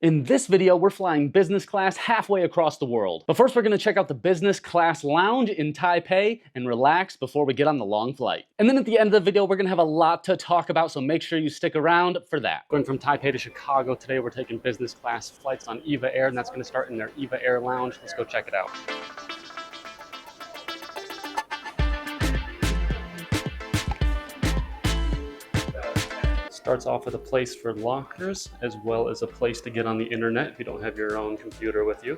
In this video, we're flying business class halfway across the world. But first, we're gonna check out the business class lounge in Taipei and relax before we get on the long flight. And then at the end of the video, we're gonna have a lot to talk about, so make sure you stick around for that. Going from Taipei to Chicago today, we're taking business class flights on EVA Air, and that's gonna start in their EVA Air lounge. Let's go check it out. Starts off with a place for lockers, as well as a place to get on the internet if you don't have your own computer with you.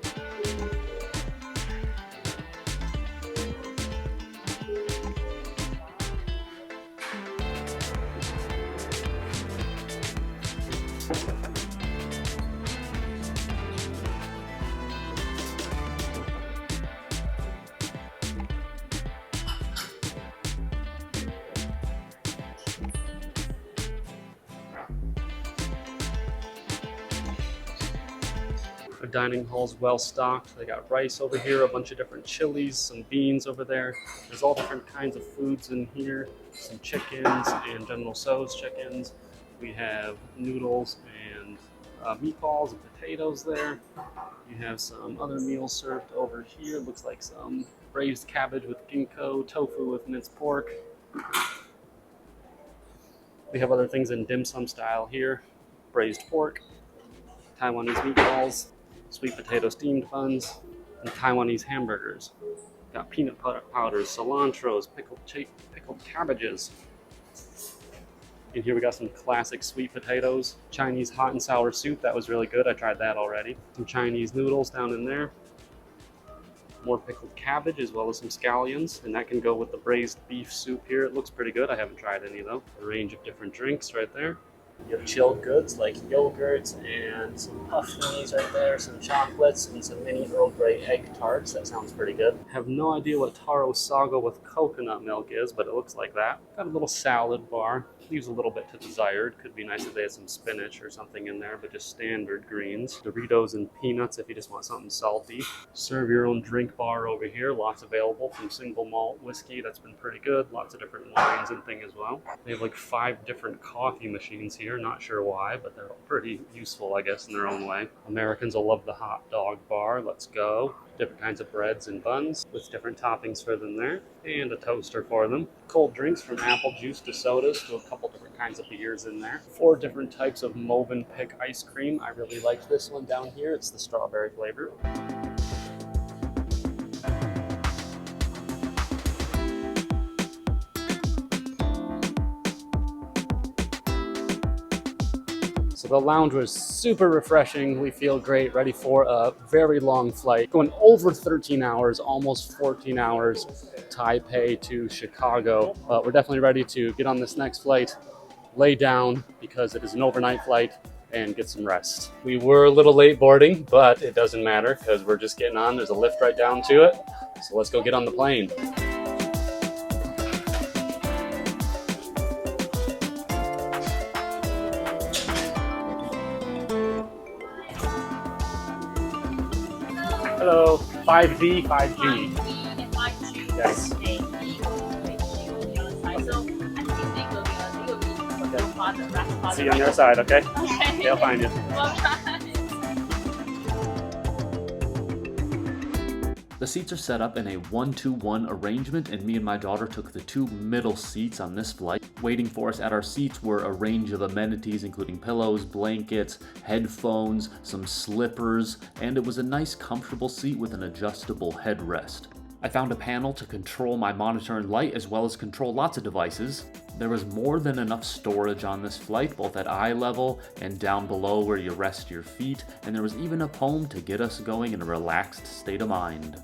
The dining hall's well stocked. They got rice over here, a bunch of different chilies, some beans over there. There's all different kinds of foods in here. Some chickens and General Tso's chickens. We have noodles and meatballs and potatoes there. You have some other meals served over here. Looks like some braised cabbage with ginkgo, tofu with minced pork. We have other things in dim sum style here. Braised pork, Taiwanese meatballs, sweet potato steamed buns, and Taiwanese hamburgers. Got peanut powders, cilantros, pickled cabbages. And here we got some classic sweet potatoes, Chinese hot and sour soup. That was really good. I tried that already. Some Chinese noodles down in there. More pickled cabbage as well as some scallions, and that can go with the braised beef soup here. It looks pretty good. I haven't tried any though. A range of different drinks right there. You have chilled goods like yogurts and some puffies right there, some chocolates, and some mini Earl Grey egg tarts. That sounds pretty good. Have no idea what taro sago with coconut milk is, but it looks like that. Got a little salad bar. Leaves a little bit to desired. Could be nice if they had some spinach or something in there, but just standard greens. Doritos and peanuts if you just want something salty. Serve your own drink bar over here. Lots available from single malt whiskey. That's been pretty good. Lots of different wines and things as well. They have like 5 different coffee machines here. Not sure why, but they're pretty useful, I guess, in their own way. Americans will love the hot dog bar. Let's go. Different kinds of breads and buns with different toppings for them there, and a toaster for them. Cold drinks from apple juice to sodas to a couple different kinds of beers in there. 4 different types of Movenpick ice cream. I really liked this one down here. It's the strawberry flavor. So the lounge was super refreshing. We feel great, ready for a very long flight. Going over 13 hours, almost 14 hours, Taipei to Chicago. But we're definitely ready to get on this next flight, lay down because it is an overnight flight, and get some rest. We were a little late boarding, but it doesn't matter because we're just getting on. There's a lift right down to it. So let's go get on the plane. Hello, 5D, 5G. 5G. Yes. Okay. See you on your side, okay? Okay. They'll find you. The seats are set up in a 1-2-1 arrangement, and me and my daughter took the 2 middle seats on this flight. Waiting for us at our seats were a range of amenities, including pillows, blankets, headphones, some slippers, and it was a nice, comfortable seat with an adjustable headrest. I found a panel to control my monitor and light, as well as control lots of devices. There was more than enough storage on this flight, both at eye level and down below where you rest your feet, and there was even a poem to get us going in a relaxed state of mind.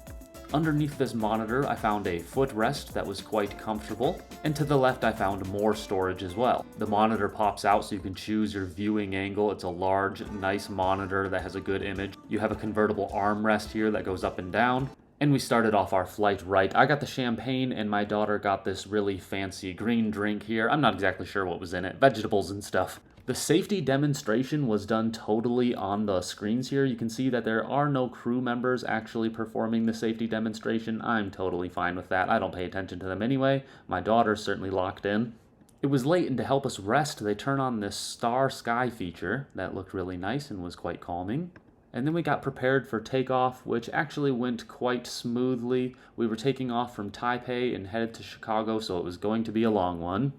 Underneath this monitor, I found a footrest that was quite comfortable, and to the left I found more storage as well. The monitor pops out so you can choose your viewing angle. It's a large, nice monitor that has a good image. You have a convertible armrest here that goes up and down. And we started off our flight right. I got the champagne and my daughter got this really fancy green drink here. I'm not exactly sure what was in it. Vegetables and stuff. The safety demonstration was done totally on the screens here. You can see that there are no crew members actually performing the safety demonstration. I'm totally fine with that. I don't pay attention to them anyway. My daughter's certainly locked in. It was late, and to help us rest, they turned on this star sky feature that looked really nice and was quite calming. And then we got prepared for takeoff, which actually went quite smoothly. We were taking off from Taipei and headed to Chicago, so it was going to be a long one.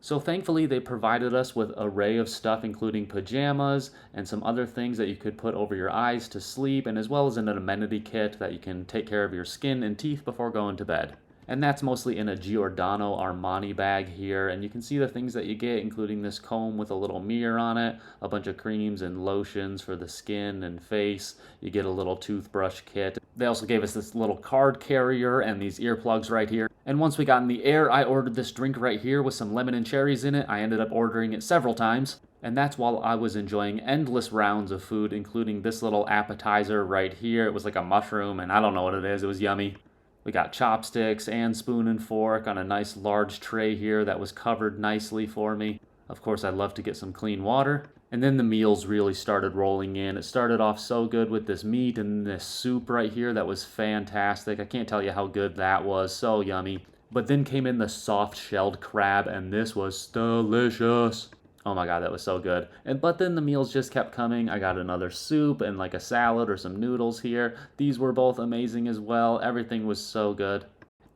So thankfully they provided us with an array of stuff, including pajamas and some other things that you could put over your eyes to sleep, and as well as an amenity kit that you can take care of your skin and teeth before going to bed. And that's mostly in a Giordano Armani bag here, and you can see the things that you get, including this comb with a little mirror on it, a bunch of creams and lotions for the skin and face. You get a little toothbrush kit. They also gave us this little card carrier and these earplugs right here. And once we got in the air, I ordered this drink right here with some lemon and cherries in it. I ended up ordering it several times. And that's while I was enjoying endless rounds of food, including this little appetizer right here. It was like a mushroom, and I don't know what it is. It was yummy. We got chopsticks and spoon and fork on a nice large tray here that was covered nicely for me. Of course, I'd love to get some clean water. And then the meals really started rolling in. It started off so good with this meat and this soup right here that was fantastic. I can't tell you how good that was. So yummy. But then came in the soft-shelled crab, and this was delicious. Oh my god, that was so good. But then the meals just kept coming. I got another soup and like a salad or some noodles here. These were both amazing as well. Everything was so good.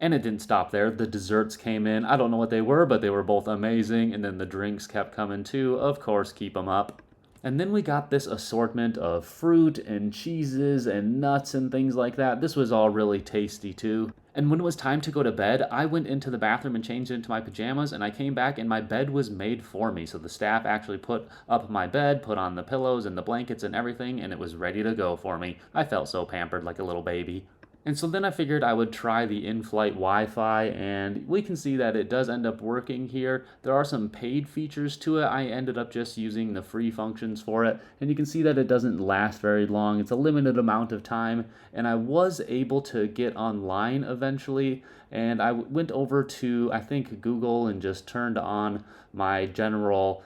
And it didn't stop there. The desserts came in. I don't know what they were, but they were both amazing. And then the drinks kept coming too. Of course, keep them up. And then we got this assortment of fruit and cheeses and nuts and things like that. This was all really tasty too. And when it was time to go to bed, I went into the bathroom and changed into my pajamas, and I came back and my bed was made for me. So the staff actually put up my bed, put on the pillows and the blankets and everything, and it was ready to go for me. I felt so pampered, like a little baby. And so then I figured I would try the in-flight Wi-Fi, and we can see that it does end up working here. There are some paid features to it. I ended up just using the free functions for it, and you can see that it doesn't last very long. It's a limited amount of time, and I was able to get online eventually, and I went over to, I think, Google and just turned on my general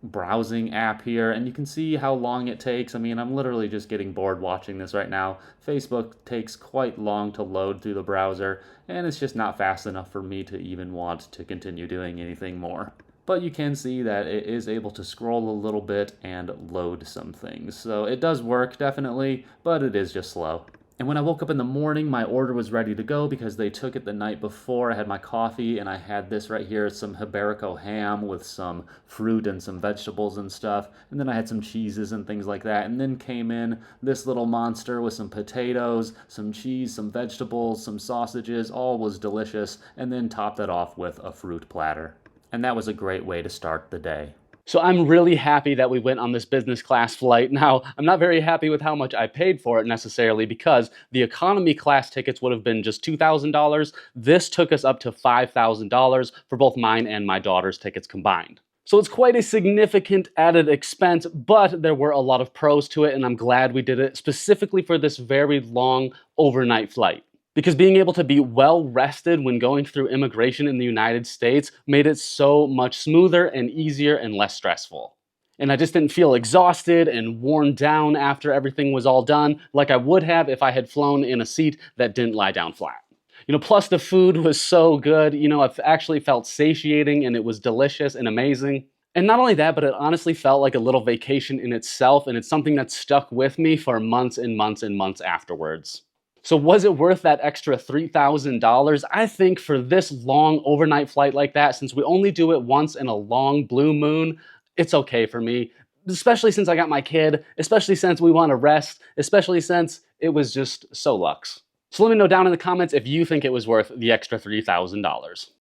browsing app here, and you can see how long it takes. I mean, I'm literally just getting bored watching this right now. Facebook takes quite long to load through the browser, and it's just not fast enough for me to even want to continue doing anything more. But you can see that it is able to scroll a little bit and load some things. So it does work, definitely, but it is just slow. And when I woke up in the morning, my order was ready to go because they took it the night before. I had my coffee, and I had this right here, some Iberico ham with some fruit and some vegetables and stuff. And then I had some cheeses and things like that. And then came in this little monster with some potatoes, some cheese, some vegetables, some sausages. All was delicious. And then topped it off with a fruit platter. And that was a great way to start the day. So I'm really happy that we went on this business class flight. Now, I'm not very happy with how much I paid for it necessarily, because the economy class tickets would have been just $2,000. This took us up to $5,000 for both mine and my daughter's tickets combined. So it's quite a significant added expense, but there were a lot of pros to it, and I'm glad we did it specifically for this very long overnight flight. Because being able to be well rested when going through immigration in the United States made it so much smoother and easier and less stressful. And I just didn't feel exhausted and worn down after everything was all done like I would have if I had flown in a seat that didn't lie down flat. Plus the food was so good. It actually felt satiating, and it was delicious and amazing. And not only that, but it honestly felt like a little vacation in itself, and it's something that stuck with me for months and months and months afterwards. So was it worth that extra $3,000? I think for this long overnight flight like that, since we only do it once in a long blue moon, it's okay for me. Especially since I got my kid, especially since we want to rest, especially since it was just so luxe. So let me know down in the comments if you think it was worth the extra $3,000.